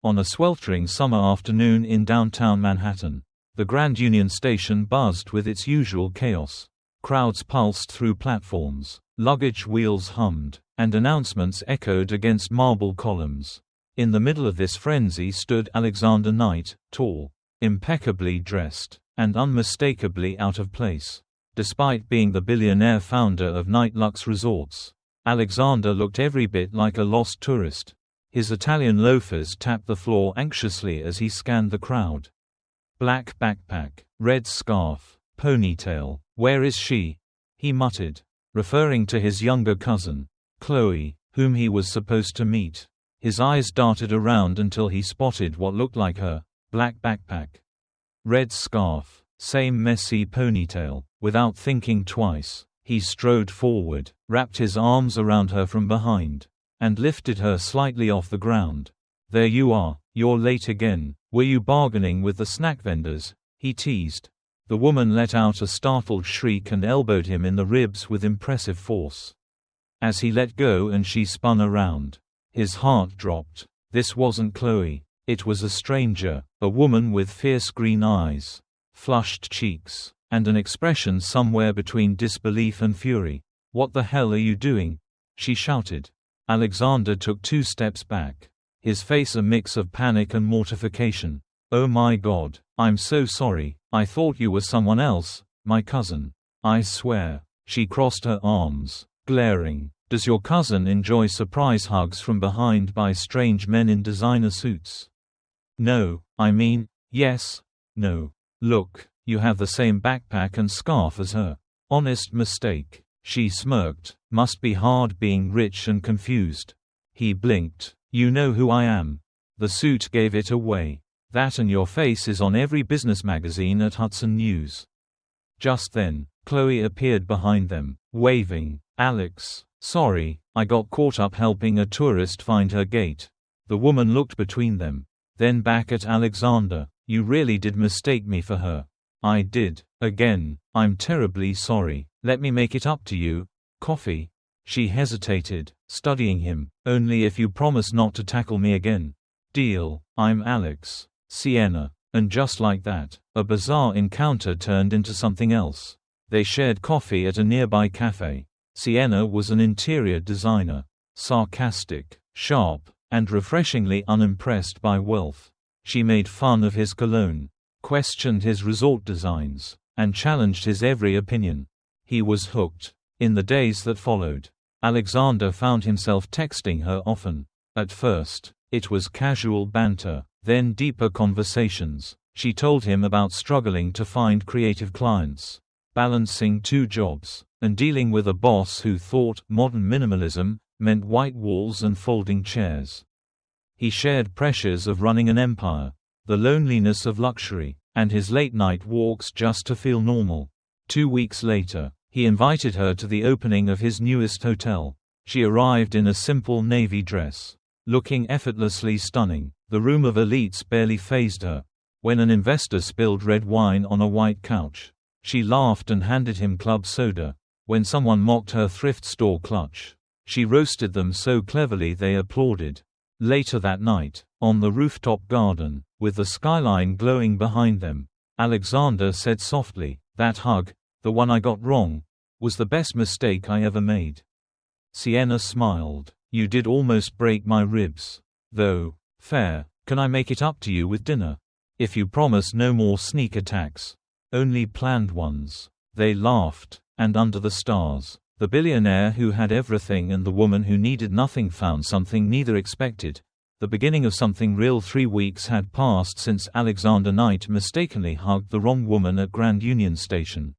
On a sweltering summer afternoon in downtown Manhattan, the Grand Union Station buzzed with its usual chaos. Crowds pulsed through platforms, luggage wheels hummed, and announcements echoed against marble columns. In the middle of this frenzy stood Alexander Knight, tall, impeccably dressed, and unmistakably out of place. Despite being the billionaire founder of Knight Luxe Resorts, Alexander looked every bit like a lost tourist. His Italian loafers tapped the floor anxiously as he scanned the crowd. Black backpack, red scarf, ponytail. "Where is she?" he muttered, referring to his younger cousin, Chloe, whom he was supposed to meet. His eyes darted around until he spotted what looked like her. Black backpack, red scarf, same messy ponytail. Without thinking twice, he strode forward, wrapped his arms around her from behind, and lifted her slightly off the ground. "There you are, you're late again. Were you bargaining with the snack vendors?" he teased. The woman let out a startled shriek and elbowed him in the ribs with impressive force. As he let go and she spun around, his heart dropped. This wasn't Chloe. It was a stranger, a woman with fierce green eyes, flushed cheeks, and an expression somewhere between disbelief and fury. "What the hell are you doing?" she shouted. Alexander took 2 steps back, his face a mix of panic and mortification. "Oh my God, I'm so sorry. I thought you were someone else, my cousin. I swear." She crossed her arms, glaring. "Does your cousin enjoy surprise hugs from behind by strange men in designer suits?" "No, I mean, yes, no. Look, you have the same backpack and scarf as her." "Honest mistake." She smirked. "Must be hard being rich and confused." He blinked. "You know who I am." The suit gave it away. "That and your face is on every business magazine at Hudson News." Just then, Chloe appeared behind them, waving. "Alex, sorry, I got caught up helping a tourist find her gate." The woman looked between them, then back at Alexander. "You really did mistake me for her." "I did. Again. I'm terribly sorry. Let me make it up to you. Coffee?" She hesitated, studying him. "Only if you promise not to tackle me again." "Deal. I'm Alex. Sienna." And just like that, a bizarre encounter turned into something else. They shared coffee at a nearby cafe. Sienna was an interior designer, sarcastic, sharp, and refreshingly unimpressed by wealth. She made fun of his cologne, questioned his resort designs, and challenged his every opinion. He was hooked. In the days that followed, Alexander found himself texting her often. At first, it was casual banter, then deeper conversations. She told him about struggling to find creative clients, balancing 2 jobs, and dealing with a boss who thought modern minimalism meant white walls and folding chairs. He shared pressures of running an empire, the loneliness of luxury, and his late-night walks just to feel normal. 2 weeks later, he invited her to the opening of his newest hotel. She arrived in a simple navy dress, looking effortlessly stunning. The room of elites barely fazed her. When an investor spilled red wine on a white couch, she laughed and handed him club soda. When someone mocked her thrift store clutch, she roasted them so cleverly they applauded. Later that night, on the rooftop garden, with the skyline glowing behind them, Alexander said softly, "That hug, the one I got wrong, was the best mistake I ever made." Sienna smiled. "You did almost break my ribs. Though, fair. Can I make it up to you with dinner? If you promise no more sneak attacks. Only planned ones." They laughed, and under the stars, the billionaire who had everything and the woman who needed nothing found something neither expected. The beginning of something real. 3 weeks had passed since Alexander Knight mistakenly hugged the wrong woman at Grand Union Station.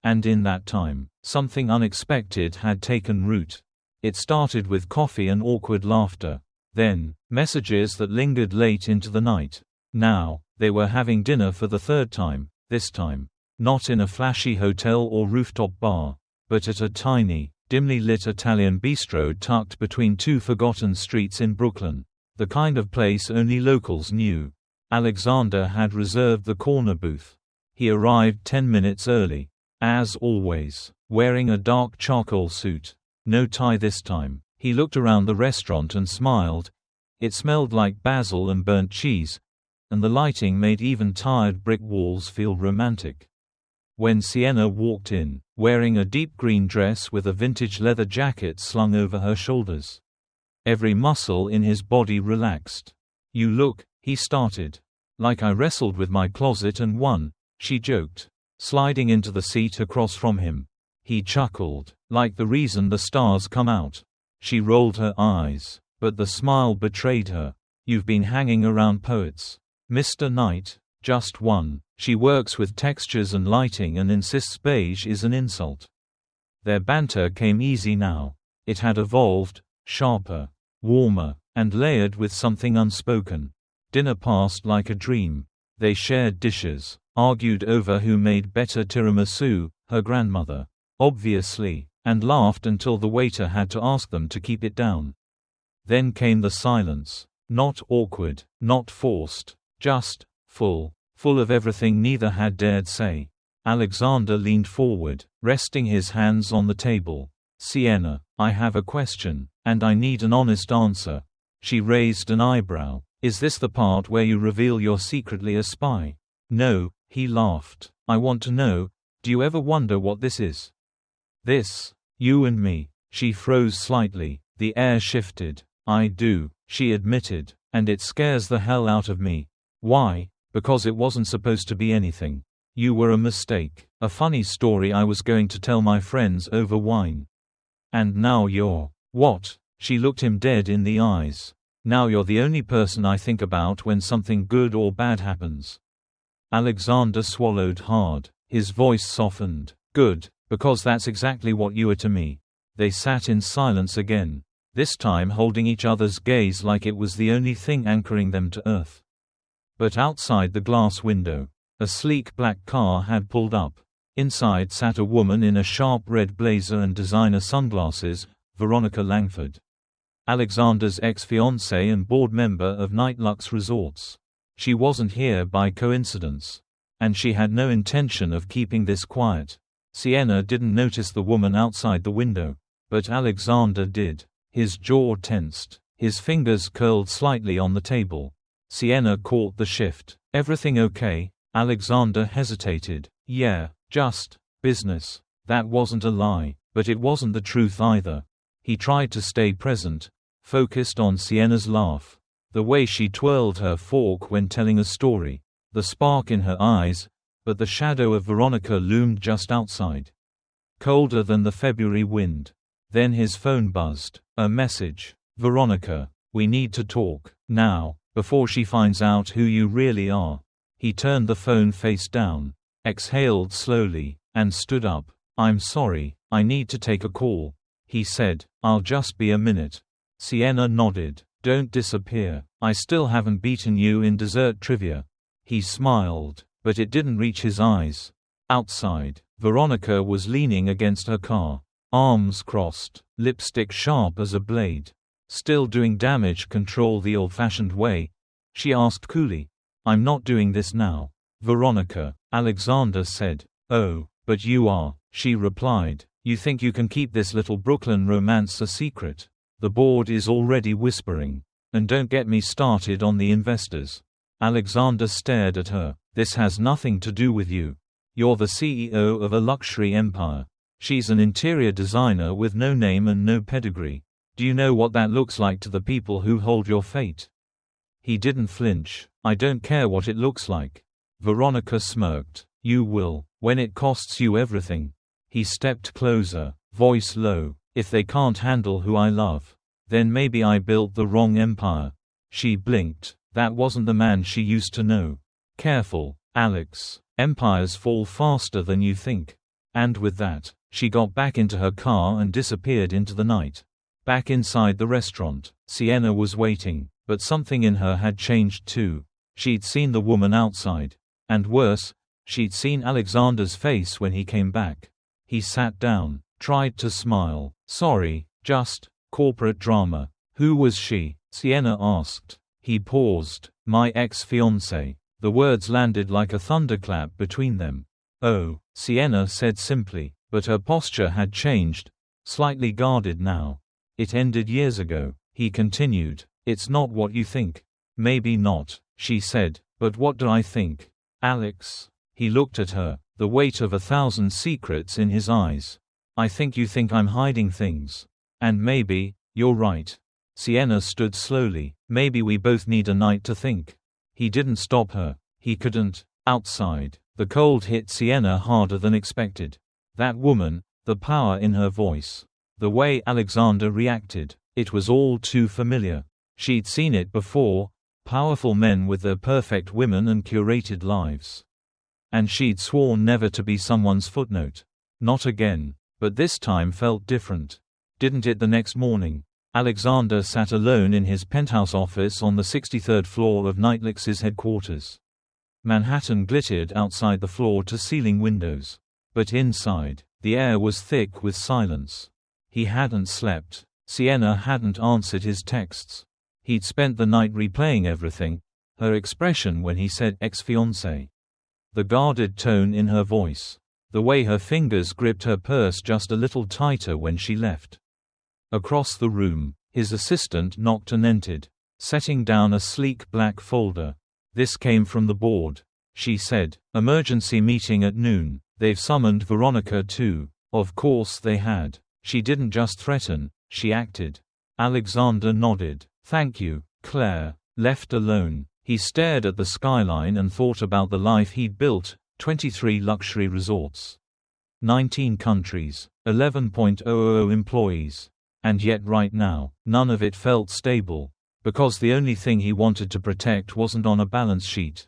And in that time, something unexpected had taken root. It started with coffee and awkward laughter. Then, messages that lingered late into the night. Now, they were having dinner for the 3rd time, this time, not in a flashy hotel or rooftop bar, but at a tiny, dimly lit Italian bistro tucked between 2 forgotten streets in Brooklyn. The kind of place only locals knew. Alexander had reserved the corner booth. He arrived 10 minutes early, as always, wearing a dark charcoal suit. No tie this time. He looked around the restaurant and smiled. It smelled like basil and burnt cheese, and the lighting made even tired brick walls feel romantic. When Sienna walked in, wearing a deep green dress with a vintage leather jacket slung over her shoulders, every muscle in his body relaxed. "You look," he started. "Like I wrestled with my closet and won," she joked, sliding into the seat across from him. He chuckled. "Like the reason the stars come out." She rolled her eyes, but the smile betrayed her. "You've been hanging around poets, Mr. Knight." "Just one. She works with textures and lighting and insists beige is an insult." Their banter came easy now. It had evolved, sharper, warmer, and layered with something unspoken. Dinner passed like a dream. They shared dishes, argued over who made better tiramisu, her grandmother, obviously, and laughed until the waiter had to ask them to keep it down. Then came the silence. Not awkward, not forced, just full of everything neither had dared say. Alexander leaned forward, resting his hands on the table. "Sienna, I have a question, and I need an honest answer." She raised an eyebrow. "Is this the part where you reveal you're secretly a spy?" "No," he laughed. "I want to know, do you ever wonder what this is?" "This? You and me?" She froze slightly. The air shifted. "I do," she admitted, "and it scares the hell out of me." "Why?" "Because it wasn't supposed to be anything. You were a mistake. A funny story I was going to tell my friends over wine. And now you're—" "What?" She looked him dead in the eyes. "Now you're the only person I think about when something good or bad happens." Alexander swallowed hard. His voice softened. "Good, because that's exactly what you are to me." They sat in silence again, this time holding each other's gaze like it was the only thing anchoring them to earth. But outside the glass window, a sleek black car had pulled up. Inside sat a woman in a sharp red blazer and designer sunglasses, Veronica Langford, Alexander's ex-fiancée and board member of Nightlux Resorts. She wasn't here by coincidence. And she had no intention of keeping this quiet. Sienna didn't notice the woman outside the window, but Alexander did. His jaw tensed. His fingers curled slightly on the table. Sienna caught the shift. "Everything okay?" Alexander hesitated. "Yeah, just business." That wasn't a lie, but it wasn't the truth either. He tried to stay present, focused on Sienna's laugh, the way she twirled her fork when telling a story, the spark in her eyes, but the shadow of Veronica loomed just outside, colder than the February wind. Then his phone buzzed. A message. "Veronica, we need to talk, now, before she finds out who you really are." He turned the phone face down, exhaled slowly, and stood up. "I'm sorry, I need to take a call," he said. "I'll just be a minute." Sienna nodded. "Don't disappear. I still haven't beaten you in dessert trivia." He smiled, but it didn't reach his eyes. Outside, Veronica was leaning against her car, arms crossed, lipstick sharp as a blade. "Still doing damage control the old-fashioned way?" she asked coolly. "I'm not doing this now, Veronica," Alexander said. "Oh, but you are," she replied. "You think you can keep this little Brooklyn romance a secret? The board is already whispering. And don't get me started on the investors." Alexander stared at her. "This has nothing to do with you. You're the CEO of a luxury empire. She's an interior designer with no name and no pedigree. Do you know what that looks like to the people who hold your fate?" He didn't flinch. "I don't care what it looks like." Veronica smirked. "You will, when it costs you everything." He stepped closer, voice low. "If they can't handle who I love, then maybe I built the wrong empire." She blinked. That wasn't the man she used to know. "Careful, Alex. Empires fall faster than you think." And with that, she got back into her car and disappeared into the night. Back inside the restaurant, Sienna was waiting, but something in her had changed too. She'd seen the woman outside. And worse, she'd seen Alexander's face when he came back. He sat down, tried to smile. "Sorry, just corporate drama." "Who was she?" Sienna asked. He paused. "My ex-fiancée." The words landed like a thunderclap between them. "Oh," Sienna said simply, but her posture had changed, slightly guarded now. "It ended years ago," he continued. It's not what you think. Maybe not, she said, but what do I think? Alex. He looked at her, the weight of 1,000 secrets in his eyes. I think you think I'm hiding things. And maybe, you're right. Sienna stood slowly. Maybe we both need a night to think. He didn't stop her. He couldn't. Outside, the cold hit Sienna harder than expected. That woman, the power in her voice. The way Alexander reacted, it was all too familiar. She'd seen it before, powerful men with their perfect women and curated lives. And she'd sworn never to be someone's footnote. Not again. But this time felt different. Didn't it? The next morning, Alexander sat alone in his penthouse office on the 63rd floor of Netflix's headquarters. Manhattan glittered outside the floor-to-ceiling windows. But inside, the air was thick with silence. He hadn't slept. Sienna hadn't answered his texts. He'd spent the night replaying everything, her expression when he said ex-fiancé. The guarded tone in her voice. The way her fingers gripped her purse just a little tighter when she left. Across the room, his assistant knocked and entered, setting down a sleek black folder. This came from the board, she said. Emergency meeting at noon. They've summoned Veronica too. Of course they had. She didn't just threaten, she acted. Alexander nodded. Thank you, Claire. Left alone, he stared at the skyline and thought about the life he'd built. 23 luxury resorts. 19 countries. 11,000 employees. And yet right now, none of it felt stable. Because the only thing he wanted to protect wasn't on a balance sheet.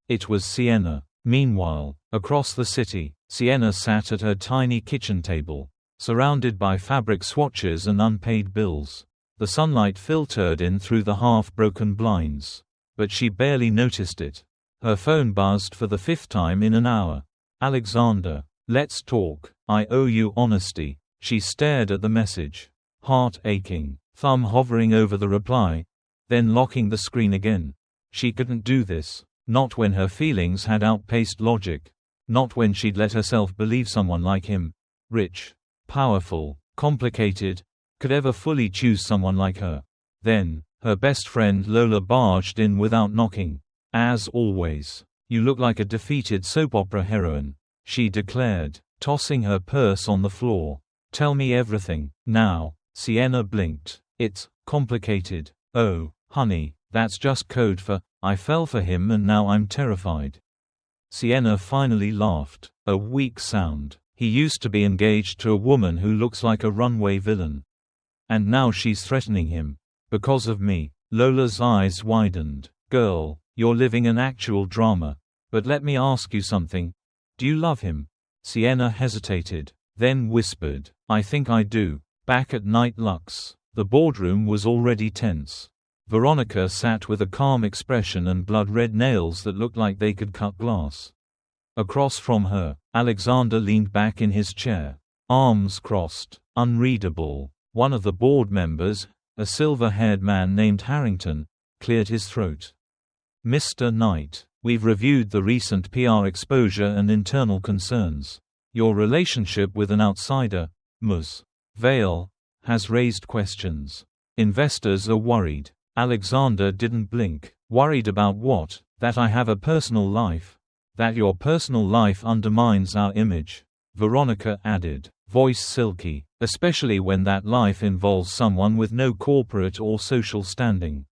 It was Sienna. Meanwhile, across the city, Sienna sat at her tiny kitchen table, surrounded by fabric swatches and unpaid bills. The sunlight filtered in through the half-broken blinds. But she barely noticed it. Her phone buzzed for the 5th time in an hour. Alexander. Let's talk. I owe you honesty. She stared at the message. Heart aching, thumb hovering over the reply, then locking the screen again. She couldn't do this. Not when her feelings had outpaced logic. Not when she'd let herself believe someone like him, rich, powerful, complicated, could ever fully choose someone like her. Then, her best friend Lola barged in without knocking. As always. You look like a defeated soap opera heroine, she declared, tossing her purse on the floor. Tell me everything, now. Sienna blinked. It's complicated. Oh, honey, that's just code for, I fell for him and now I'm terrified. Sienna finally laughed. A weak sound. He used to be engaged to a woman who looks like a runway villain. And now she's threatening him. Because of me. Lola's eyes widened. Girl, you're living an actual drama. But let me ask you something. Do you love him? Sienna hesitated, then whispered, I think I do. Back at Night Lux, the boardroom was already tense. Veronica sat with a calm expression and blood-red nails that looked like they could cut glass. Across from her, Alexander leaned back in his chair, arms crossed, unreadable. One of the board members, a silver-haired man named Harrington, cleared his throat. Mr. Knight, we've reviewed the recent PR exposure and internal concerns. Your relationship with an outsider, Ms. Vale, has raised questions. Investors are worried. Alexander didn't blink. Worried about what? That I have a personal life? That your personal life undermines our image? Veronica added, voice silky, especially when that life involves someone with no corporate or social standing.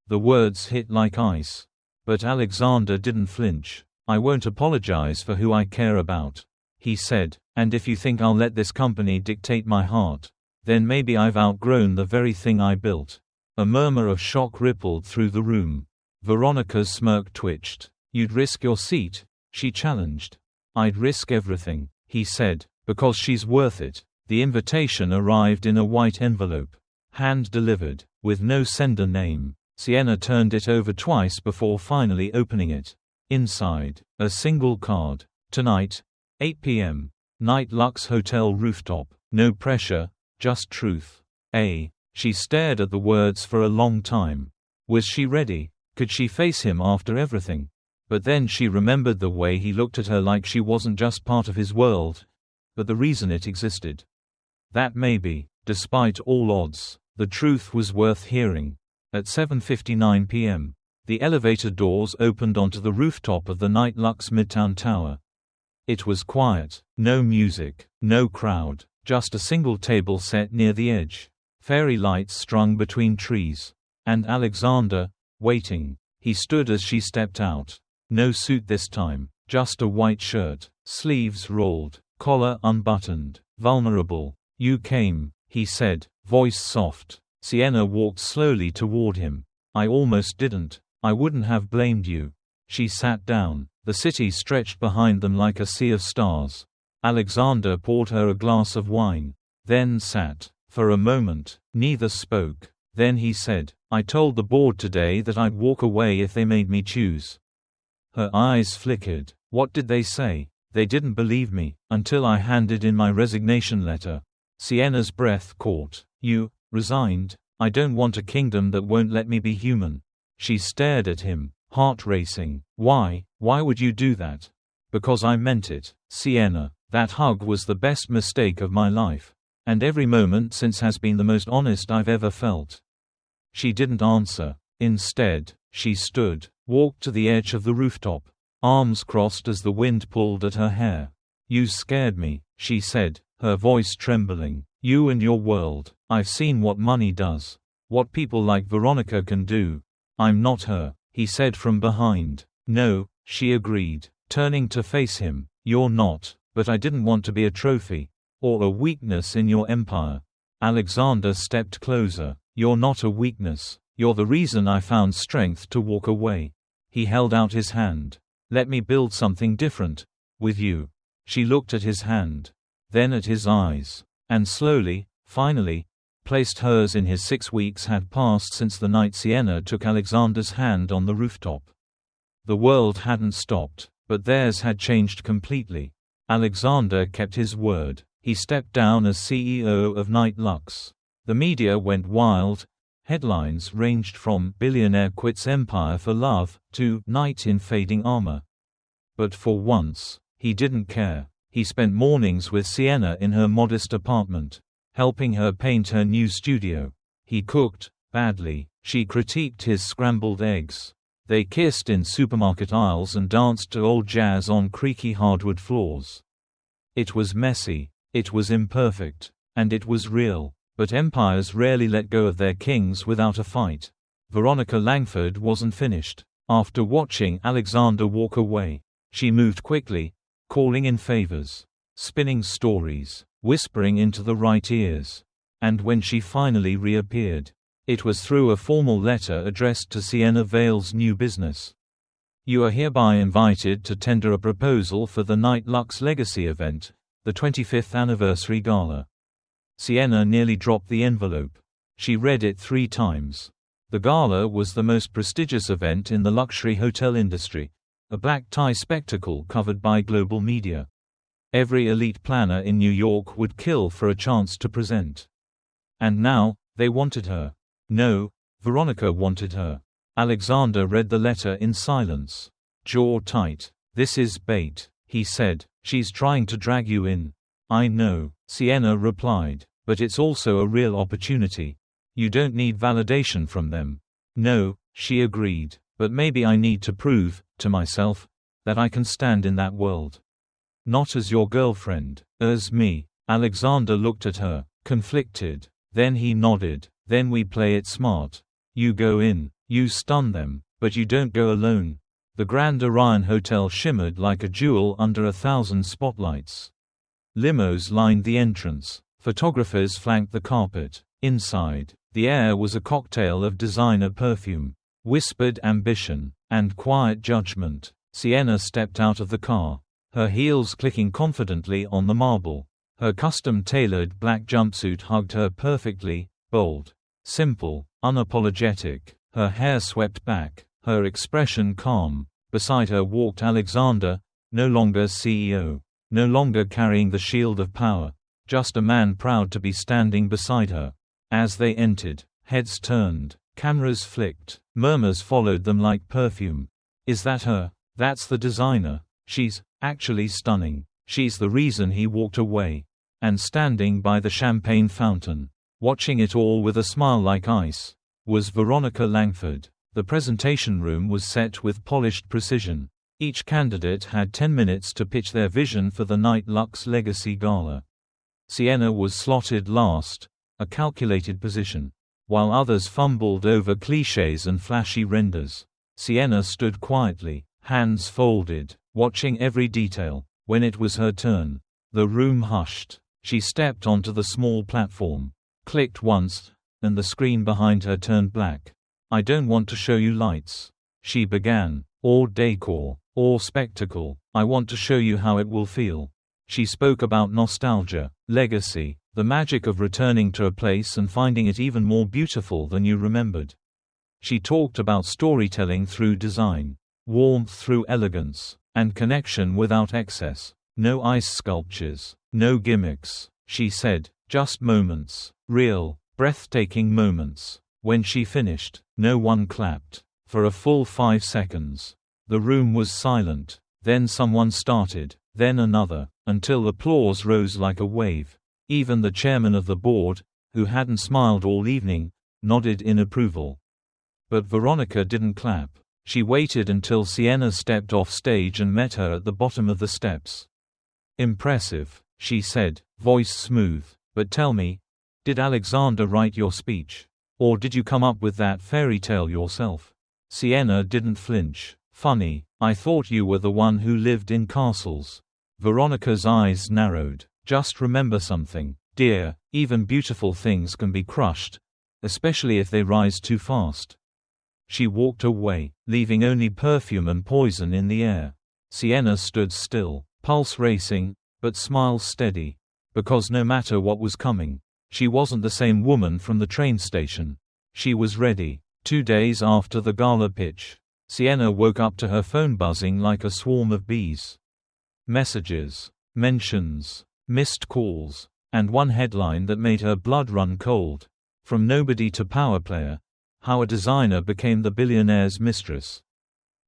The words hit like ice. But Alexander didn't flinch. I won't apologize for who I care about, he said, and if you think I'll let this company dictate my heart, then maybe I've outgrown the very thing I built. A murmur of shock rippled through the room. Veronica's smirk twitched. You'd risk your seat? She challenged. I'd risk everything, he said, because she's worth it. The invitation arrived in a white envelope. Hand-delivered, with no sender name. Sienna turned it over twice before finally opening it. Inside, a single card. Tonight, 8 p.m. Night Lux Hotel rooftop. No pressure, just truth. She stared at the words for a long time. Was she ready? Could she face him after everything? But then she remembered the way he looked at her like she wasn't just part of his world, but the reason it existed. That maybe, despite all odds, the truth was worth hearing. At 7:59 p.m., the elevator doors opened onto the rooftop of the Night Lux Midtown Tower. It was quiet, no music, no crowd, just a single table set near the edge, fairy lights strung between trees. And Alexander, waiting. He stood as she stepped out. No suit this time, just a white shirt, sleeves rolled, collar unbuttoned, vulnerable. "You came," he said, voice soft. Sienna walked slowly toward him. "I almost didn't. I wouldn't have blamed you." She sat down. The city stretched behind them like a sea of stars. Alexander poured her a glass of wine, then sat. For a moment, neither spoke. Then he said, "I told the board today that I'd walk away if they made me choose." Her eyes flickered. "What did they say?" "They didn't believe me, until I handed in my resignation letter." Sienna's breath caught. "You resigned? I don't want a kingdom that won't let me be human." She stared at him, heart racing. "Why? Why would you do that?" "Because I meant it, Sienna. That hug was the best mistake of my life. And every moment since has been the most honest I've ever felt." She didn't answer. Instead, she stood, walked to the edge of the rooftop, arms crossed as the wind pulled at her hair. "You scared me," she said, her voice trembling. "You and your world. I've seen what money does. What people like Veronica can do. I'm not her," he said from behind. "No," she agreed, turning to face him. "You're not, but I didn't want to be a trophy. Or a weakness in your empire." Alexander stepped closer. "You're not a weakness. You're the reason I found strength to walk away." He held out his hand. "Let me build something different. With you." She looked at his hand. Then at his eyes. And slowly, finally, placed hers in his. 6 weeks had passed since the night Sienna took Alexander's hand on the rooftop. The world hadn't stopped, but theirs had changed completely. Alexander kept his word. He stepped down as CEO of Night Lux. The media went wild. Headlines ranged from "Billionaire Quits Empire for Love" to "Knight in Fading Armor." But for once, he didn't care. He spent mornings with Sienna in her modest apartment, helping her paint her new studio. He cooked badly. She critiqued his scrambled eggs. They kissed in supermarket aisles and danced to old jazz on creaky hardwood floors. It was messy. It was imperfect. And it was real. But empires rarely let go of their kings without a fight. Veronica Langford wasn't finished. After watching Alexander walk away, she moved quickly, calling in favors, spinning stories, whispering into the right ears. And when she finally reappeared, it was through a formal letter addressed to Sienna Vale's new business. "You are hereby invited to tender a proposal for the Night Lux Legacy event, the 25th anniversary gala." Sienna nearly dropped the envelope. She read it 3 times. The gala was the most prestigious event in the luxury hotel industry, a black tie spectacle covered by global media. Every elite planner in New York would kill for a chance to present. And now, they wanted her. No, Veronica wanted her. Alexander read the letter in silence. Jaw tight. "This is bait," he said. "She's trying to drag you in." "I know," Sienna replied, "but it's also a real opportunity. You don't need validation from them." "No," she agreed, "but maybe I need to prove, to myself, that I can stand in that world. Not as your girlfriend, as me." Alexander looked at her, conflicted. Then he nodded. "Then we play it smart. You go in, you stun them, but you don't go alone." The Grand Orion Hotel shimmered like a jewel under 1,000 spotlights. Limos lined the entrance. Photographers flanked the carpet. Inside, the air was a cocktail of designer perfume, whispered ambition, and quiet judgment. Sienna stepped out of the car, her heels clicking confidently on the marble. Her custom-tailored black jumpsuit hugged her perfectly, bold, simple, unapologetic, her hair swept back, her expression calm. Beside her walked Alexander, no longer CEO, no longer carrying the shield of power, just a man proud to be standing beside her. As they entered, heads turned, cameras flicked, murmurs followed them like perfume. "Is that her? That's the designer. She's actually stunning. She's the reason he walked away." And standing by the champagne fountain, watching it all with a smile like ice, was Veronica Langford. The presentation room was set with polished precision. Each candidate had 10 minutes to pitch their vision for the Night Lux Legacy Gala. Sienna was slotted last, a calculated position. While others fumbled over clichés and flashy renders, Sienna stood quietly, hands folded, watching every detail. When it was her turn, the room hushed. She stepped onto the small platform, clicked once, and the screen behind her turned black. "I don't want to show you lights," she began, "or decor, or spectacle. I want to show you how it will feel." She spoke about nostalgia, legacy, the magic of returning to a place and finding it even more beautiful than you remembered. She talked about storytelling through design, warmth through elegance, and connection without excess. No ice sculptures, no gimmicks, she said, just moments, real, breathtaking moments. When she finished, no one clapped. For a full 5 seconds. The room was silent. Then someone started, then another, until applause rose like a wave. Even the chairman of the board, who hadn't smiled all evening, nodded in approval. But Veronica didn't clap. She waited until Sienna stepped off stage and met her at the bottom of the steps. "Impressive," she said, voice smooth. "But tell me, did Alexander write your speech? Or did you come up with that fairy tale yourself?" Sienna didn't flinch. "Funny, I thought you were the one who lived in castles." Veronica's eyes narrowed. "Just remember something, dear, even beautiful things can be crushed, especially if they rise too fast." She walked away, leaving only perfume and poison in the air. Sienna stood still, pulse racing, but smile steady. Because no matter what was coming, she wasn't the same woman from the train station. She was ready. 2 days after the gala pitch, Sienna woke up to her phone buzzing like a swarm of bees. Messages, mentions, missed calls, and one headline that made her blood run cold. From nobody to power player, how a designer became the billionaire's mistress.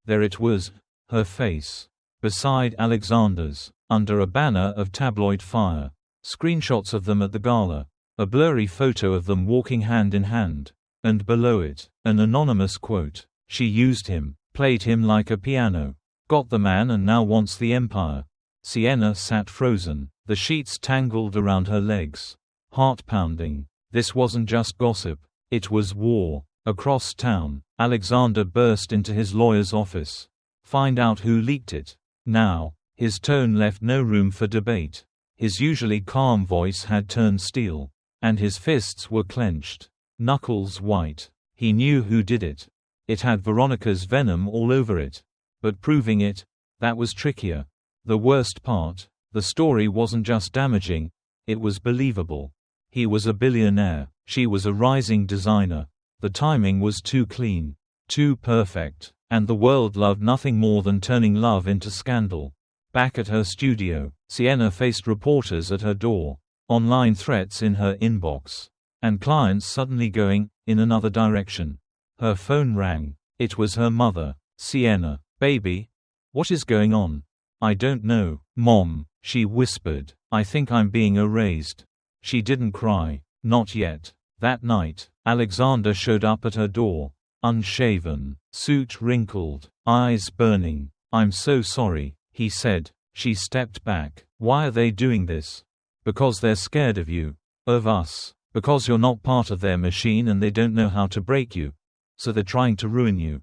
There it was, her face, beside Alexander's, under a banner of tabloid fire. Screenshots of them at the gala, a blurry photo of them walking hand in hand, and below it, an anonymous quote. "She used him, played him like a piano. Got the man and now wants the empire." Sienna sat frozen, the sheets tangled around her legs. Heart pounding. This wasn't just gossip. It was war. Across town, Alexander burst into his lawyer's office. Find out who leaked it. Now. His tone left no room for debate. His usually calm voice had turned steel. And his fists were clenched. Knuckles white. He knew who did it. It had Veronica's venom all over it. But proving it, that was trickier. The worst part, the story wasn't just damaging, it was believable. He was a billionaire. She was a rising designer. The timing was too clean. Too perfect. And the world loved nothing more than turning love into scandal. Back at her studio, Sienna faced reporters at her door, online threats in her inbox, and clients suddenly going in another direction. Her phone rang. It was her mother. "Sienna, baby, what is going on?" "I don't know, Mom," she whispered. "I think I'm being erased." She didn't cry. Not yet. That night, Alexander showed up at her door, unshaven, suit wrinkled, eyes burning. "I'm so sorry," he said. She stepped back. "Why are they doing this?" "Because they're scared of you. Of us. Because you're not part of their machine and they don't know how to break you. So they're trying to ruin you."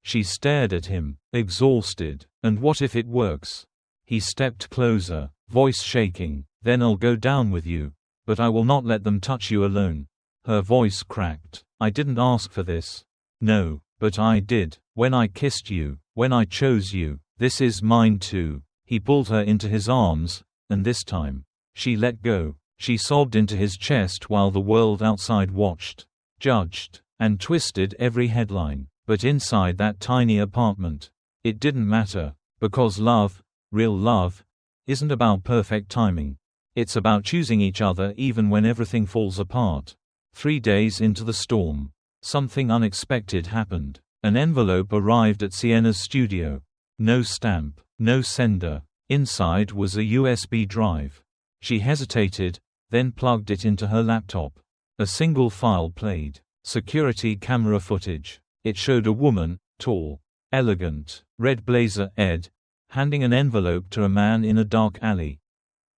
She stared at him, exhausted. "And what if it works?" He stepped closer, voice shaking. "Then I'll go down with you. But I will not let them touch you alone." Her voice cracked. "I didn't ask for this." "No, but I did. When I kissed you, when I chose you. This is mine too." He pulled her into his arms, and this time, she let go. She sobbed into his chest while the world outside watched, judged, and twisted every headline. But inside that tiny apartment, it didn't matter, because love, real love, isn't about perfect timing. It's about choosing each other even when everything falls apart. 3 days into the storm, something unexpected happened. An envelope arrived at Sienna's studio. No stamp, no sender. Inside was a USB drive. She hesitated, then plugged it into her laptop. A single file played. Security camera footage. It showed a woman, tall, elegant, red blazer Ed, handing an envelope to a man in a dark alley.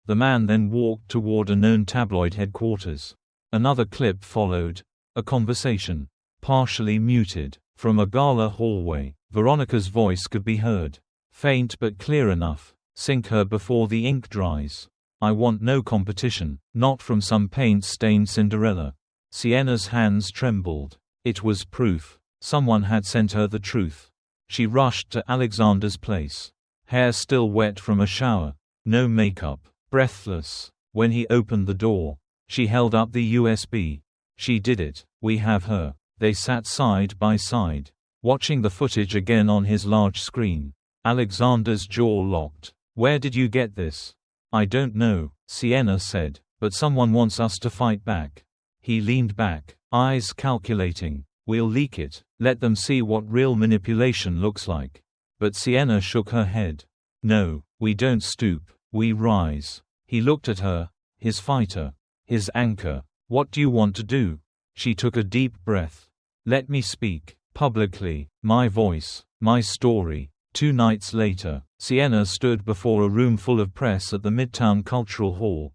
The man then walked toward a known tabloid headquarters. Another clip followed, a conversation, partially muted, from a gala hallway. Veronica's voice could be heard. Faint but clear enough. Sink her before the ink dries. I want no competition, not from some paint-stained Cinderella. Sienna's hands trembled. It was proof. Someone had sent her the truth. She rushed to Alexander's place. Hair still wet from a shower. No makeup. Breathless. When he opened the door, she held up the USB. She did it. We have her. They sat side by side, watching the footage again on his large screen. Alexander's jaw locked. Where did you get this? I don't know, Sienna said, but someone wants us to fight back. He leaned back, eyes calculating. We'll leak it, let them see what real manipulation looks like. But Sienna shook her head. No, we don't stoop, we rise. He looked at her, his fighter, his anchor. What do you want to do? She took a deep breath. Let me speak, publicly, my voice, my story. 2 nights later, Sienna stood before a room full of press at the Midtown Cultural Hall.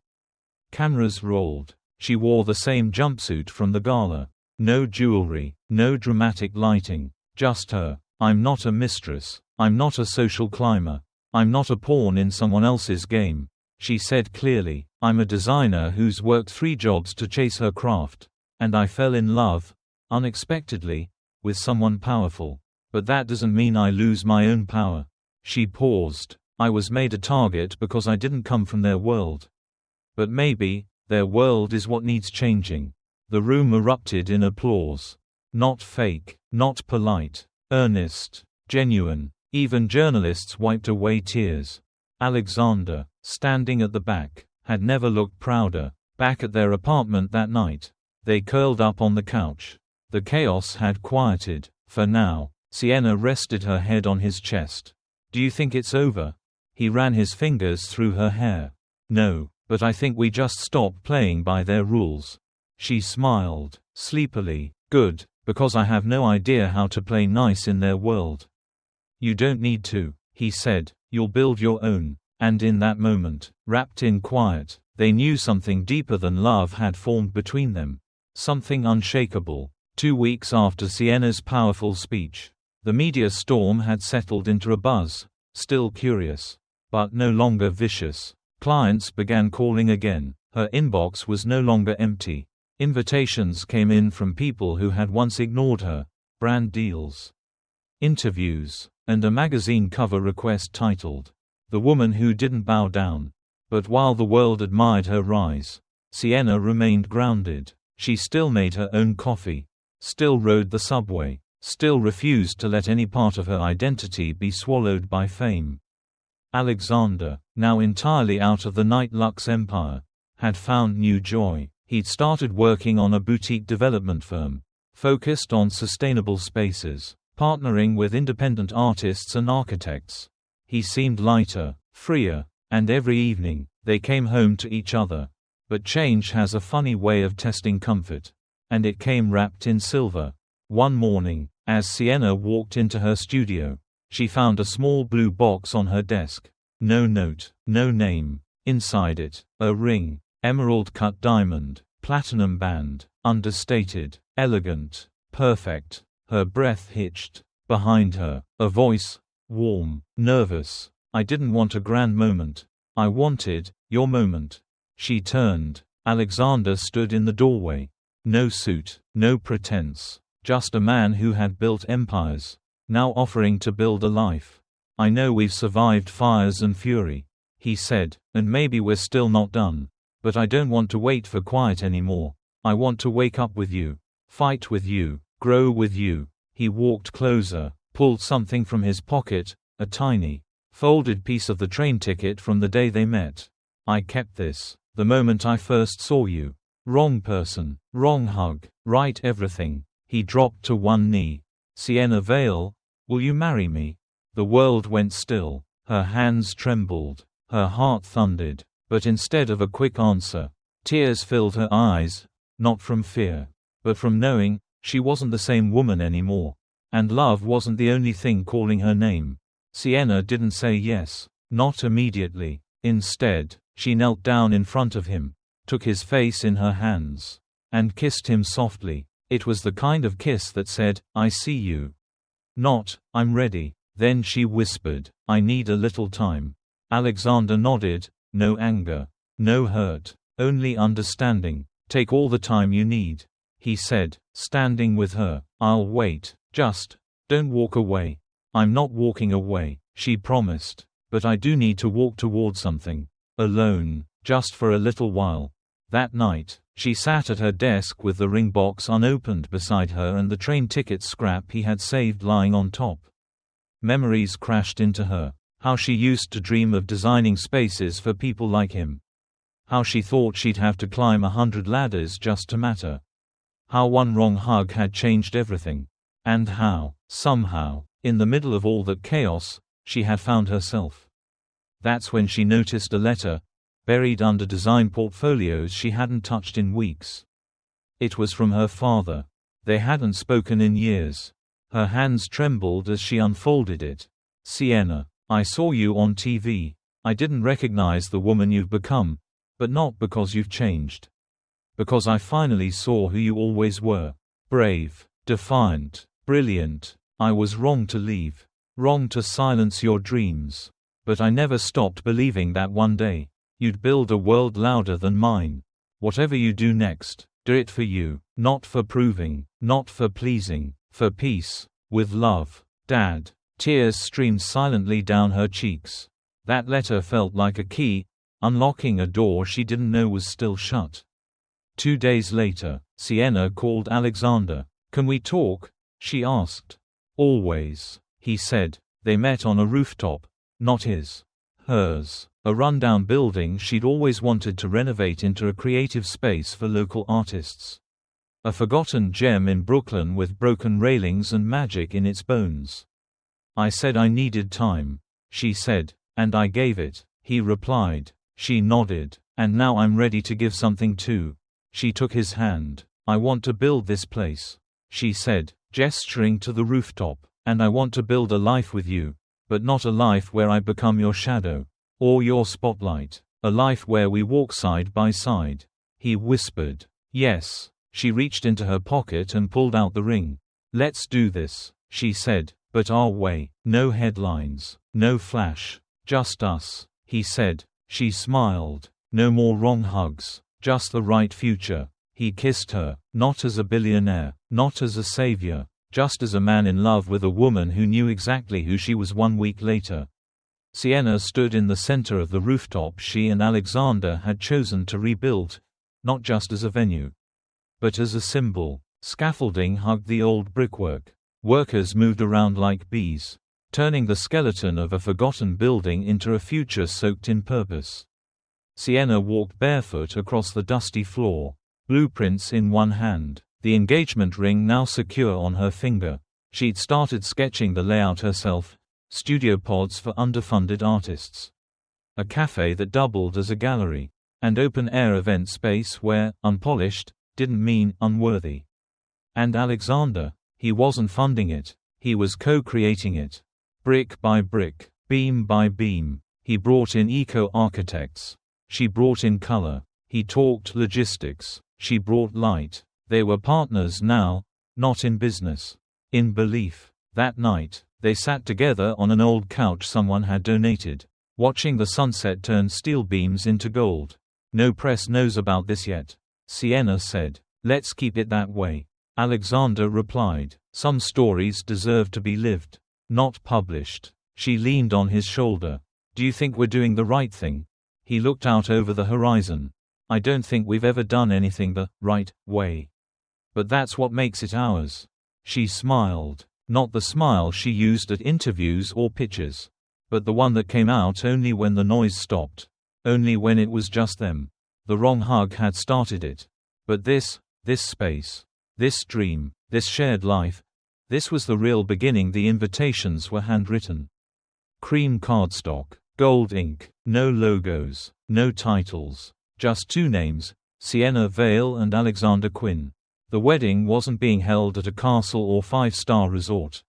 Cameras rolled. She wore the same jumpsuit from the gala. No jewelry, no dramatic lighting, just her. I'm not a mistress. I'm not a social climber. I'm not a pawn in someone else's game. She said clearly, I'm a designer who's worked 3 jobs to chase her craft. And I fell in love, unexpectedly, with someone powerful. But that doesn't mean I lose my own power. She paused. I was made a target because I didn't come from their world. But maybe, their world is what needs changing. The room erupted in applause. Not fake, not polite, earnest, genuine. Even journalists wiped away tears. Alexander, standing at the back, had never looked prouder. Back at their apartment that night, they curled up on the couch. The chaos had quieted, for now. Sienna rested her head on his chest. Do you think it's over? He ran his fingers through her hair. No, but I think we just stopped playing by their rules. She smiled, sleepily. Good, because I have no idea how to play nice in their world. You don't need to, he said, you'll build your own. And in that moment, wrapped in quiet, they knew something deeper than love had formed between them. Something unshakable. 2 weeks after Sienna's powerful speech, the media storm had settled into a buzz, still curious, but no longer vicious. Clients began calling again. Her inbox was no longer empty. Invitations came in from people who had once ignored her, brand deals, interviews, and a magazine cover request titled, The Woman Who Didn't Bow Down. But while the world admired her rise, Sienna remained grounded. She still made her own coffee, still rode the subway, still refused to let any part of her identity be swallowed by fame. Alexander, now entirely out of the night luxe empire, had found new joy. He'd started working on a boutique development firm, focused on sustainable spaces, partnering with independent artists and architects. He seemed lighter, freer, and every evening, they came home to each other. But change has a funny way of testing comfort. And it came wrapped in silver. One morning, as Sienna walked into her studio, she found a small blue box on her desk. No note, no name. Inside it, a ring, emerald-cut diamond, platinum band, understated, elegant, perfect. Her breath hitched. Behind her, a voice, warm, nervous. I didn't want a grand moment. I wanted your moment. She turned. Alexander stood in the doorway. No suit, no pretense. Just a man who had built empires, now offering to build a life. I know we've survived fires and fury, he said, and maybe we're still not done. But I don't want to wait for quiet anymore. I want to wake up with you, fight with you, grow with you. He walked closer, pulled something from his pocket, a tiny, folded piece of the train ticket from the day they met. I kept this, the moment I first saw you. Wrong person, wrong hug, right everything. He dropped to one knee. Sienna Vale, will you marry me? The world went still. Her hands trembled. Her heart thundered. But instead of a quick answer, tears filled her eyes, not from fear, but from knowing She wasn't the same woman anymore. And love wasn't the only thing calling her name. Sienna didn't say yes. Not immediately. Instead, she knelt down in front of him, took his face in her hands, and kissed him softly. It was the kind of kiss that said, "I see you." Not, "I'm ready." Then she whispered, "I need a little time." Alexander nodded, no anger, no hurt, only understanding. "Take all the time you need," he said, standing with her. "I'll wait. Just don't walk away." "I'm not walking away," she promised. "But I do need to walk toward something. Alone, just for a little while." That night, she sat at her desk with the ring box unopened beside her and the train ticket scrap he had saved lying on top. Memories crashed into her. How she used to dream of designing spaces for people like him. How she thought she'd have to climb 100 ladders just to matter. How one wrong hug had changed everything. And how, somehow, in the middle of all that chaos, she had found herself. That's when she noticed a letter, buried under design portfolios she hadn't touched in weeks. It was from her father. They hadn't spoken in years. Her hands trembled as she unfolded it. "Sienna, I saw you on TV. I didn't recognize the woman you've become, but not because you've changed. Because I finally saw who you always were. Brave, defiant, brilliant. I was wrong to leave. Wrong to silence your dreams. But I never stopped believing that one day you'd build a world louder than mine. Whatever you do next, do it for you, not for proving, not for pleasing, for peace. With love, Dad." Tears streamed silently down her cheeks. That letter felt like a key, unlocking a door she didn't know was still shut. 2 days later, Sienna called Alexander. "Can we talk?" she asked. "Always," he said. They met on a rooftop. Not his. Hers. A rundown building she'd always wanted to renovate into a creative space for local artists. A forgotten gem in Brooklyn with broken railings and magic in its bones. "I said I needed time," she said, "and I gave it," he replied. She nodded. "And now I'm ready to give something too." She took his hand. "I want to build this place," she said, gesturing to the rooftop. "And I want to build a life with you. But not a life where I become your shadow. Or your spotlight. A life where we walk side by side." He whispered. "Yes." She reached into her pocket and pulled out the ring. "Let's do this," she said, "but our way. No headlines. No flash. Just us," he said. She smiled. "No more wrong hugs. Just the right future." He kissed her, not as a billionaire, not as a savior, just as a man in love with a woman who knew exactly who she was 1 week later. Sienna stood in the center of the rooftop she and Alexander had chosen to rebuild, not just as a venue, but as a symbol. Scaffolding hugged the old brickwork. Workers moved around like bees, turning the skeleton of a forgotten building into a future soaked in purpose. Sienna walked barefoot across the dusty floor, blueprints in one hand, the engagement ring now secure on her finger. She'd started sketching the layout herself, studio pods for underfunded artists, a cafe that doubled as a gallery, and open-air event space where unpolished didn't mean unworthy. And Alexander, he wasn't funding it, he was co-creating it. Brick by brick, beam by beam, he brought in eco-architects. She brought in color. He talked logistics. She brought light. They were partners now, not in business, in belief. That night, they sat together on an old couch someone had donated, watching the sunset turn steel beams into gold. "No press knows about this yet," Sienna said. "Let's keep it that way." Alexander replied. "Some stories deserve to be lived, not published." She leaned on his shoulder. "Do you think we're doing the right thing?" He looked out over the horizon. "I don't think we've ever done anything the right way. But that's what makes it ours." She smiled. Not the smile she used at interviews or pitches, but the one that came out only when the noise stopped. Only when it was just them. The wrong hug had started it. But this space, this dream, this shared life, this was the real beginning. The invitations were handwritten. Cream cardstock, gold ink, no logos, no titles. Just 2 names, Sienna Vale and Alexander Quinn. The wedding wasn't being held at a castle or five-star resort.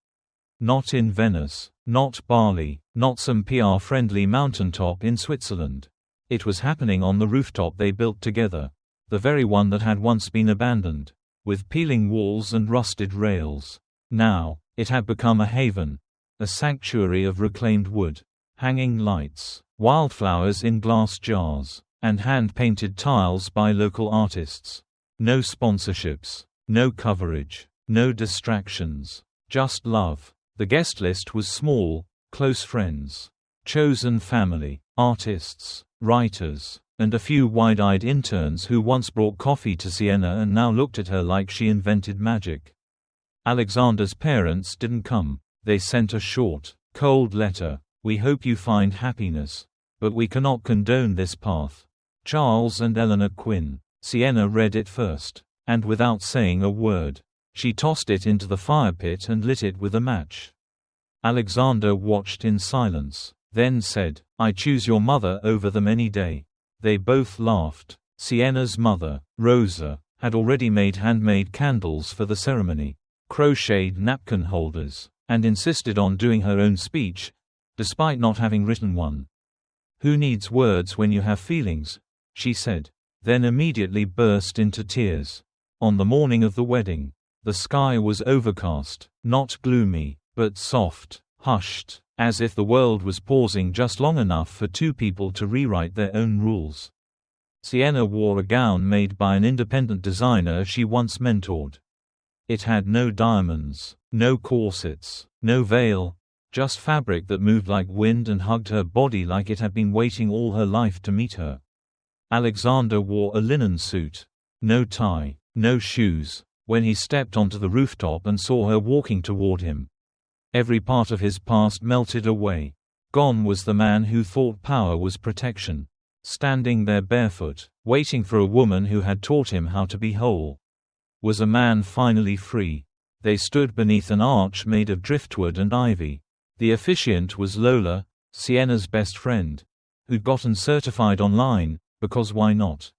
Not in Venice, not Bali, not some PR-friendly mountaintop in Switzerland. It was happening on the rooftop they built together, the very one that had once been abandoned, with peeling walls and rusted rails. Now, it had become a haven, a sanctuary of reclaimed wood, hanging lights, wildflowers in glass jars, and hand-painted tiles by local artists. No sponsorships, no coverage, no distractions, just love. The guest list was small: close friends, chosen family, artists, writers, and a few wide-eyed interns who once brought coffee to Sienna and now looked at her like she invented magic. Alexander's parents didn't come. They sent a short, cold letter. "We hope you find happiness, but we cannot condone this path. Charles and Eleanor Quinn." Sienna read it first, and without saying a word, she tossed it into the fire pit and lit it with a match. Alexander watched in silence, then said, "I choose your mother over them any day." They both laughed. Sienna's mother, Rosa, had already made handmade candles for the ceremony, crocheted napkin holders, and insisted on doing her own speech, despite not having written one. "Who needs words when you have feelings?" she said, then immediately burst into tears. On the morning of the wedding, the sky was overcast, not gloomy, but soft, hushed, as if the world was pausing just long enough for two people to rewrite their own rules. Sienna wore a gown made by an independent designer she once mentored. It had no diamonds, no corsets, no veil, just fabric that moved like wind and hugged her body like it had been waiting all her life to meet her. Alexander wore a linen suit. No tie, no shoes. When he stepped onto the rooftop and saw her walking toward him, every part of his past melted away. Gone was the man who thought power was protection. Standing there barefoot, waiting for a woman who had taught him how to be whole. Was a man finally free? They stood beneath an arch made of driftwood and ivy. The officiant was Lola, Sienna's best friend, who'd gotten certified online, because why not?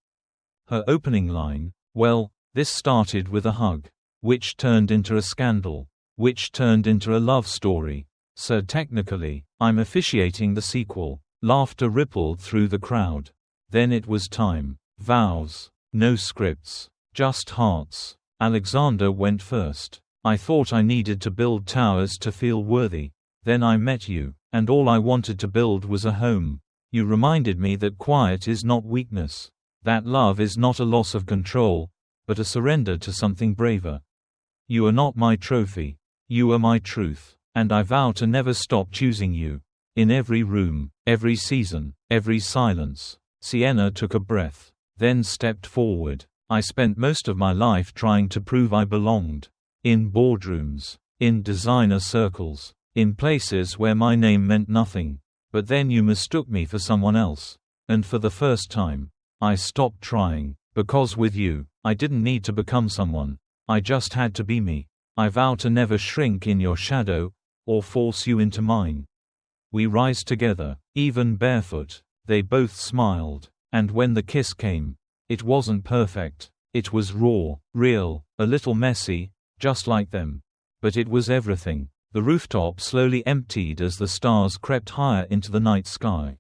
Her opening line, "Well, this started with a hug, which turned into a scandal, which turned into a love story. So technically, I'm officiating the sequel." Laughter rippled through the crowd. Then it was time. Vows. No scripts. Just hearts. Alexander went first. "I thought I needed to build towers to feel worthy. Then I met you, and all I wanted to build was a home. You reminded me that quiet is not weakness. That love is not a loss of control, but a surrender to something braver. You are not my trophy. You are my truth, and I vow to never stop choosing you. In every room, every season, every silence." Sienna took a breath, then stepped forward. "I spent most of my life trying to prove I belonged. In boardrooms, in designer circles, in places where my name meant nothing. But then you mistook me for someone else. And for the first time, I stopped trying, because with you, I didn't need to become someone. I just had to be me. I vow to never shrink in your shadow, or force you into mine. We rise together, even barefoot." They both smiled. And when the kiss came, it wasn't perfect. It was raw, real, a little messy, just like them. But it was everything. The rooftop slowly emptied as the stars crept higher into the night sky.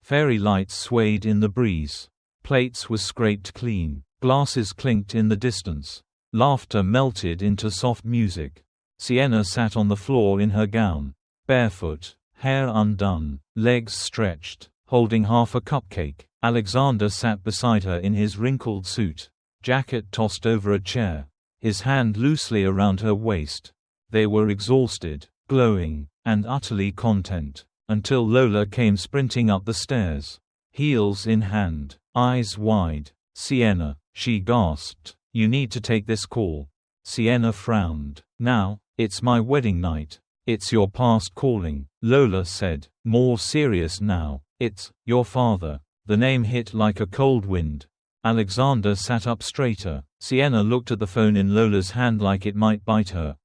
Fairy lights swayed in the breeze. Plates were scraped clean. Glasses clinked in the distance. Laughter melted into soft music. Sienna sat on the floor in her gown, barefoot, hair undone, legs stretched, holding half a cupcake. Alexander sat beside her in his wrinkled suit, jacket tossed over a chair, his hand loosely around her waist. They were exhausted, glowing, and utterly content, until Lola came sprinting up the stairs, heels in hand, eyes wide. "Sienna," she gasped, "you need to take this call." Sienna frowned. "Now, it's my wedding night. It's your past calling," Lola said, more serious now. "It's your father." The name hit like a cold wind. Alexander sat up straighter. Sienna looked at the phone in Lola's hand like it might bite her.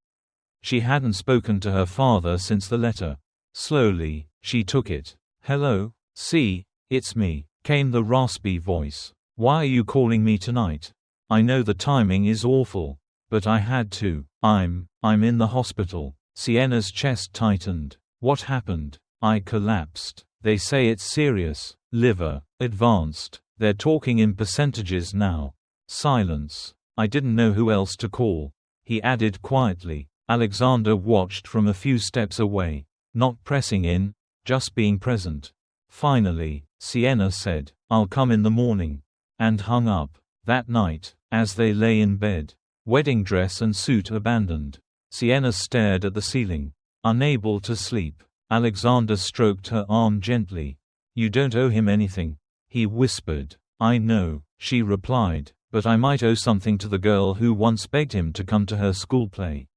She hadn't spoken to her father since the letter. Slowly, she took it. "Hello, it's me," came the raspy voice. "Why are you calling me tonight?" I know the timing is awful. But I had to. I'm in the hospital. Sienna's chest tightened. What happened? I collapsed. They say it's serious. Liver. Advanced. They're talking in percentages now. Silence. I didn't know who else to call. He added quietly. Alexander watched from a few steps away. Not pressing in, just being present. Finally, Sienna said, "I'll come in the morning," and hung up. That night, as they lay in bed, wedding dress and suit abandoned, Sienna stared at the ceiling, unable to sleep. Alexander stroked her arm gently. "You don't owe him anything," he whispered. "I know," she replied, "but I might owe something to the girl who once begged him to come to her school play."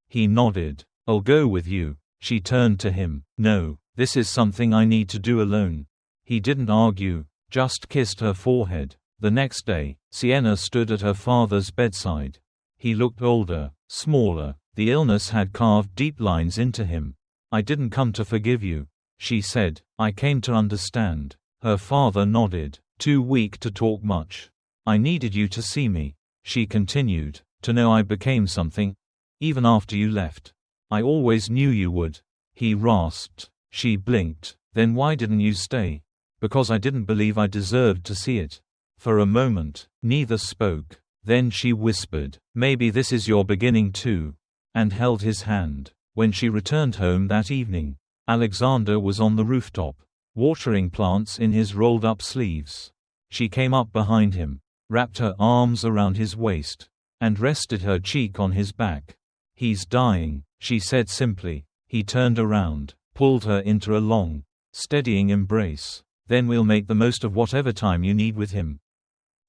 He nodded. "I'll go with you." She turned to him. "No, this is something I need to do alone." He didn't argue, just kissed her forehead. The next day, Sienna stood at her father's bedside. He looked older, smaller. The illness had carved deep lines into him. "I didn't come to forgive you," she said. "I came to understand." Her father nodded. "Too weak to talk much. I needed you to see me," she continued, "to know I became something. Even after you left. I always knew you would." He rasped. She blinked. "Then why didn't you stay?" "Because I didn't believe I deserved to see it." For a moment, neither spoke. Then she whispered, "Maybe this is your beginning too," and held his hand. When she returned home that evening, Alexander was on the rooftop, watering plants in his rolled-up sleeves. She came up behind him, wrapped her arms around his waist, and rested her cheek on his back. "He's dying," she said simply. He turned around, pulled her into a long, steadying embrace. "Then we'll make the most of whatever time you need with him."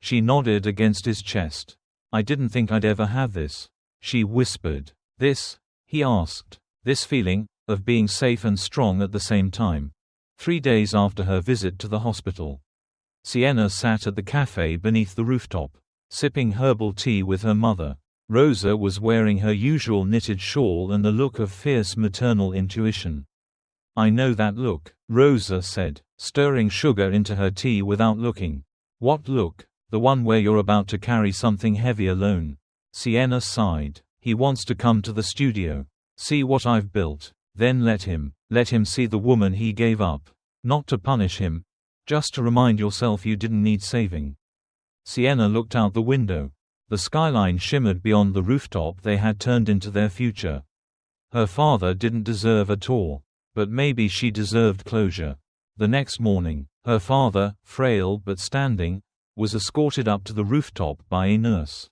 She nodded against his chest. "I didn't think I'd ever have this," she whispered. "This?" he asked. "This feeling, of being safe and strong at the same time." 3 days after her visit to the hospital, Sienna sat at the cafe beneath the rooftop, sipping herbal tea with her mother. Rosa was wearing her usual knitted shawl and a look of fierce maternal intuition. "I know that look," Rosa said, stirring sugar into her tea without looking. "What look?" "The one where you're about to carry something heavy alone." Sienna sighed. "He wants to come to the studio. See what I've built. Then let him see the woman he gave up. Not to punish him. Just to remind yourself you didn't need saving." Sienna looked out the window. The skyline shimmered beyond the rooftop they had turned into their future. Her father didn't deserve a tour. But maybe she deserved closure. The next morning, her father, frail but standing, was escorted up to the rooftop by a nurse.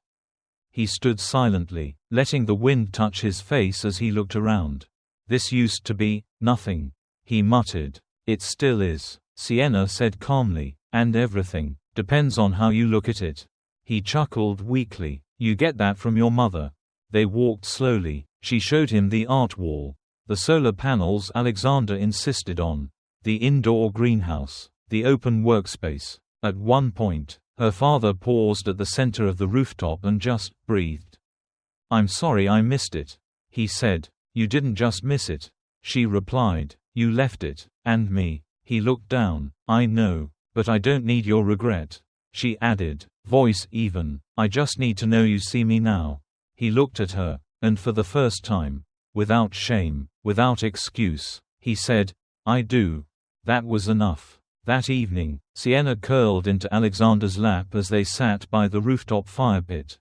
He stood silently, letting the wind touch his face as he looked around. "This used to be nothing," he muttered. "It still is," Sienna said calmly, "and everything depends on how you look at it." He chuckled weakly. "You get that from your mother." They walked slowly. She showed him the art wall, the solar panels Alexander insisted on, the indoor greenhouse, the open workspace. At one point, her father paused at the center of the rooftop and just breathed. "I'm sorry I missed it," he said. "You didn't just miss it," she replied. "You left it, and me." He looked down. "I know, but I don't need your regret," she added, voice even. "I just need to know you see me now." He looked at her, and for the first time, without shame, without excuse, he said, "I do." That was enough. That evening, Sienna curled into Alexander's lap as they sat by the rooftop fire pit.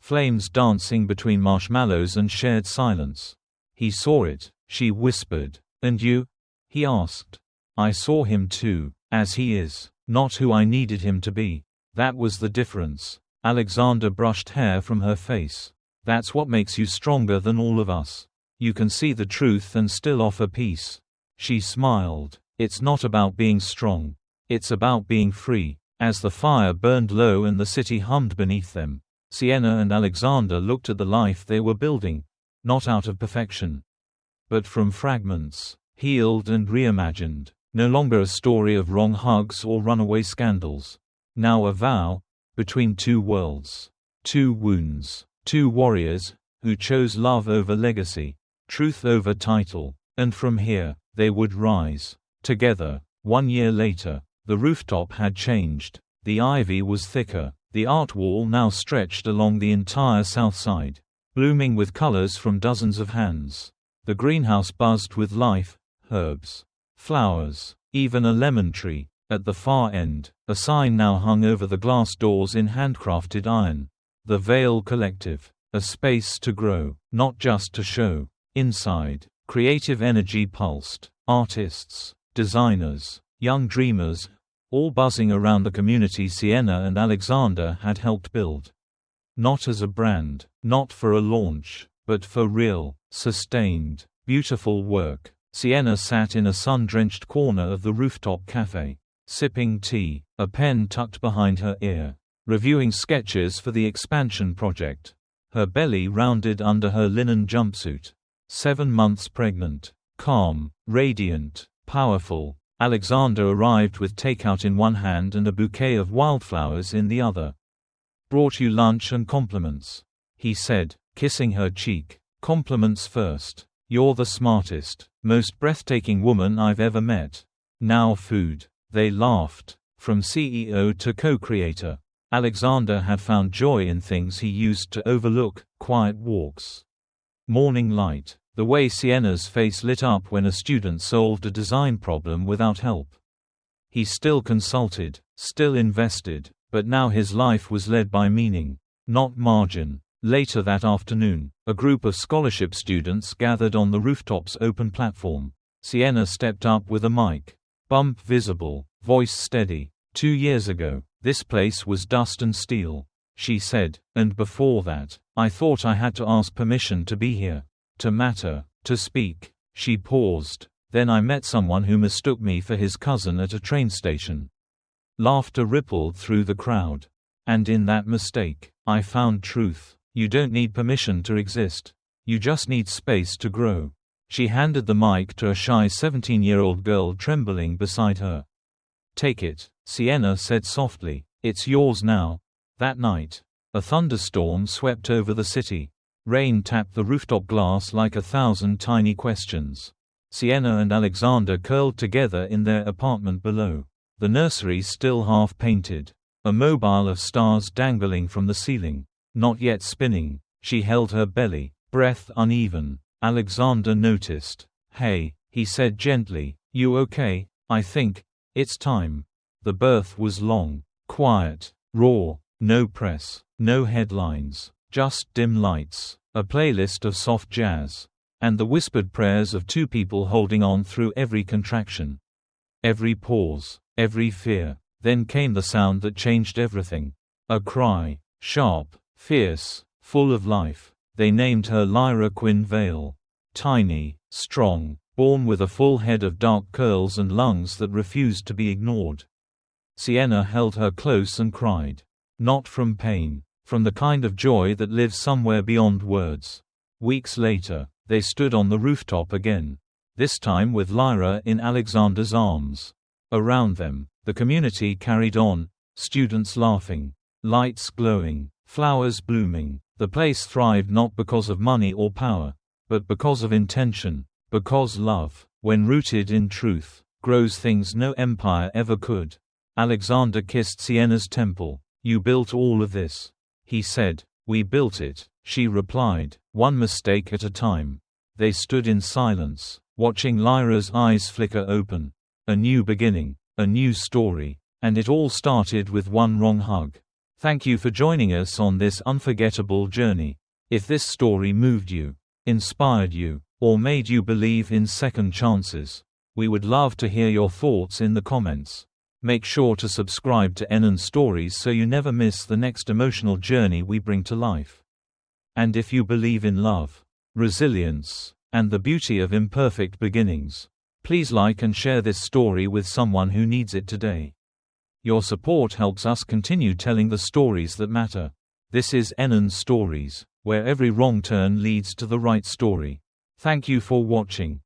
Flames dancing between marshmallows and shared silence. "He saw it," she whispered. "And you?" he asked. "I saw him too, as he is, not who I needed him to be." That was the difference. Alexander brushed hair from her face. "That's what makes you stronger than all of us. You can see the truth and still offer peace." She smiled. "It's not about being strong. It's about being free." As the fire burned low and the city hummed beneath them, Sienna and Alexander looked at the life they were building, not out of perfection, but from fragments, healed and reimagined. No longer a story of wrong hugs or runaway scandals. Now a vow, between two worlds, two wounds, two warriors, who chose love over legacy, truth over title, and from here, they would rise. Together. 1 year later, the rooftop had changed. The ivy was thicker, The art wall now stretched along the entire south side, blooming with colors from dozens of hands. The greenhouse buzzed with life, herbs, flowers, even a lemon tree. At the far end, a sign now hung over the glass doors in handcrafted iron. The Vale Collective. A space to grow, not just to show. Inside, creative energy pulsed. Artists, designers, young dreamers, all buzzing around the community Sienna and Alexander had helped build. Not as a brand, not for a launch, but for real, sustained, beautiful work. Sienna sat in a sun-drenched corner of the rooftop cafe, sipping tea, a pen tucked behind her ear, reviewing sketches for the expansion project. Her belly rounded under her linen jumpsuit. 7 months pregnant. Calm, radiant, powerful. Alexander arrived with takeout in one hand and a bouquet of wildflowers in the other. "Brought you lunch and compliments," he said, kissing her cheek. "Compliments first. You're the smartest, most breathtaking woman I've ever met. Now food." They laughed. From CEO to co-creator, Alexander had found joy in things he used to overlook: quiet walks, morning light, the way Sienna's face lit up when a student solved a design problem without help. He still consulted, still invested, but now his life was led by meaning, not margin. Later that afternoon, a group of scholarship students gathered on the rooftop's open platform. Sienna stepped up with a mic. Bump visible, voice steady. 2 years ago, this place was dust and steel, she said, and before that, I thought I had to ask permission to be here, to matter, to speak. She paused. Then I met someone who mistook me for his cousin at a train station. Laughter rippled through the crowd. And in that mistake, I found truth. You don't need permission to exist. You just need space to grow. She handed the mic to a shy 17-year-old girl trembling beside her. Take it, Sienna said softly. It's yours now. That night, a thunderstorm swept over the city. Rain tapped the rooftop glass like 1,000 tiny questions. Sienna and Alexander curled together in their apartment below. The nursery still half-painted. A mobile of stars dangling from the ceiling. Not yet spinning. She held her belly, breath uneven. Alexander noticed. Hey, he said gently, you okay? I think it's time. The birth was long, quiet, raw, no press, no headlines, just dim lights, a playlist of soft jazz, and the whispered prayers of 2 people holding on through every contraction, every pause, every fear. Then came the sound that changed everything. A cry, sharp, fierce, full of life. They named her Lyra Quinn Vale. Tiny, strong, born with a full head of dark curls and lungs that refused to be ignored. Sienna held her close and cried. Not from pain, from the kind of joy that lives somewhere beyond words. Weeks later, they stood on the rooftop again. This time with Lyra in Alexander's arms. Around them, the community carried on, students laughing, lights glowing, flowers blooming. The place thrived not because of money or power, but because of intention, because love, when rooted in truth, grows things no empire ever could. Alexander kissed Sienna's temple. You built all of this, he said. We built it, she replied, one mistake at a time. They stood in silence, watching Lyra's eyes flicker open. A new beginning, a new story, and it all started with one wrong hug. Thank you for joining us on this unforgettable journey. If this story moved you, inspired you, or made you believe in second chances, we would love to hear your thoughts in the comments. Make sure to subscribe to Nhan Stories so you never miss the next emotional journey we bring to life. And if you believe in love, resilience, and the beauty of imperfect beginnings, please like and share this story with someone who needs it today. Your support helps us continue telling the stories that matter. This is Nhan Stories, where every wrong turn leads to the right story. Thank you for watching.